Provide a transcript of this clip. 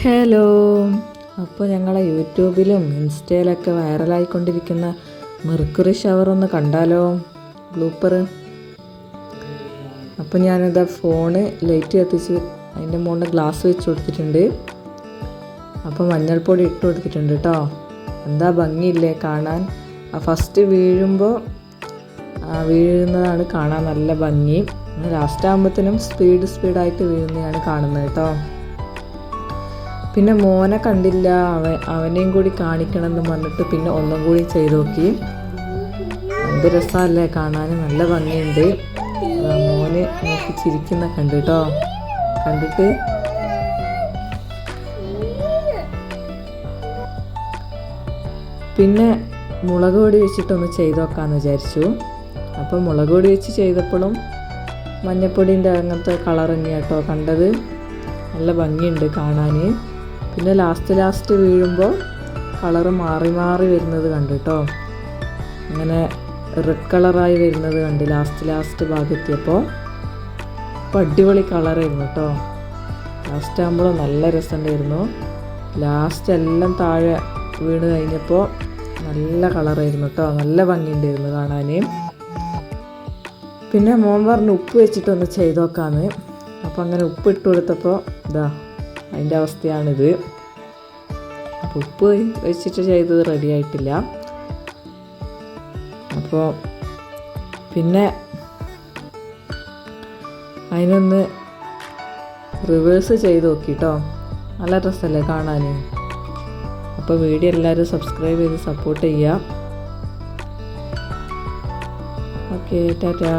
Hello, അപ്പോൾ ഞങ്ങളെ യൂട്യൂബിലും ഇൻസ്റ്റയിലൊക്കെ വൈറലായിക്കൊണ്ടിരിക്കുന്ന മെർക്കുറി ഷവർ ഒന്ന് കണ്ടാലോ, ബ്ലൂപ്പർ. അപ്പോൾ ഞാനിതാ ഫോണ് ലൈറ്റ് കത്തിച്ച് അതിൻ്റെ മുകളിൽ ഗ്ലാസ് വെച്ച് കൊടുത്തിട്ടുണ്ട്. അപ്പോൾ മഞ്ഞൾപ്പൊടി ഇട്ട് കൊടുത്തിട്ടുണ്ട് കേട്ടോ. എന്താ ഭംഗിയില്ലേ കാണാൻ. ഫസ്റ്റ് വീഴുമ്പോൾ വീഴുന്നതാണ് കാണാൻ നല്ല ഭംഗി. ലാസ്റ്റ് ആകുമ്പോഴത്തേനും സ്പീഡായിട്ട് വീഴുന്നതാണ് കാണുന്നത് കേട്ടോ. പിന്നെ മോനെ കണ്ടില്ല, അവനെയും കൂടി കാണിക്കണം എന്ന് പറഞ്ഞിട്ട് പിന്നെ ഒന്നും കൂടി ചെയ്ത് നോക്കി. എന്ത് രസമല്ലേ കാണാൻ, നല്ല ഭംഗിയുണ്ട്. മോന് നോക്കി ചിരിക്കുന്ന കണ്ടു കേട്ടോ. കണ്ടിട്ട് പിന്നെ മുളക് പൊടി വെച്ചിട്ടൊന്ന് ചെയ്ത് നോക്കാമെന്ന് വിചാരിച്ചു. അപ്പോൾ മുളക് പൊടി വെച്ച് ചെയ്തപ്പോഴും മഞ്ഞപ്പൊടിൻ്റെ അങ്ങനത്തെ കളർ തന്നെയാണ് കേട്ടോ കണ്ടത്. നല്ല ഭംഗിയുണ്ട് കാണാൻ. പിന്നെ ലാസ്റ്റ് വീഴുമ്പോൾ കളറ് മാറി വരുന്നത് കണ്ടു കേട്ടോ. അങ്ങനെ റെഡ് കളറായി വരുന്നത് കണ്ട് ലാസ്റ്റ് ഭാഗത്തെത്തിയപ്പോൾ. അപ്പോൾ അടിപൊളി കളറായിരുന്നു കേട്ടോ. ലാസ്റ്റ് ആകുമ്പോൾ നല്ല രസമുണ്ടായിരുന്നു. ലാസ്റ്റ് എല്ലാം താഴെ വീണ് കഴിഞ്ഞപ്പോൾ നല്ല കളറായിരുന്നു കേട്ടോ. നല്ല ഭംഗിയുണ്ടായിരുന്നു കാണാൻ. പിന്നെ മോൻ പറഞ്ഞ് ഉപ്പ് വെച്ചിട്ടൊന്ന് ചെയ്ത് നോക്കാമെന്ന്. അപ്പോൾ അങ്ങനെ ഉപ്പ് ഇട്ട് കൊടുത്തപ്പോൾ ഇതാ അതിൻ്റെ അവസ്ഥയാണിത്. അപ്പോൾ ഉപ്പ് വെച്ചിട്ട് ചെയ്തത് റെഡി ആയിട്ടില്ല. അപ്പോൾ പിന്നെ അതിനൊന്ന് റിവേഴ്സ് ചെയ്ത് നോക്കി കേട്ടോ. നല്ല രസമല്ലേ കാണാൻ. അപ്പോൾ വീഡിയോ എല്ലാവരും സബ്സ്ക്രൈബ് ചെയ്ത് സപ്പോർട്ട് ചെയ്യുക. ഓക്കെ, ടാറ്റാ.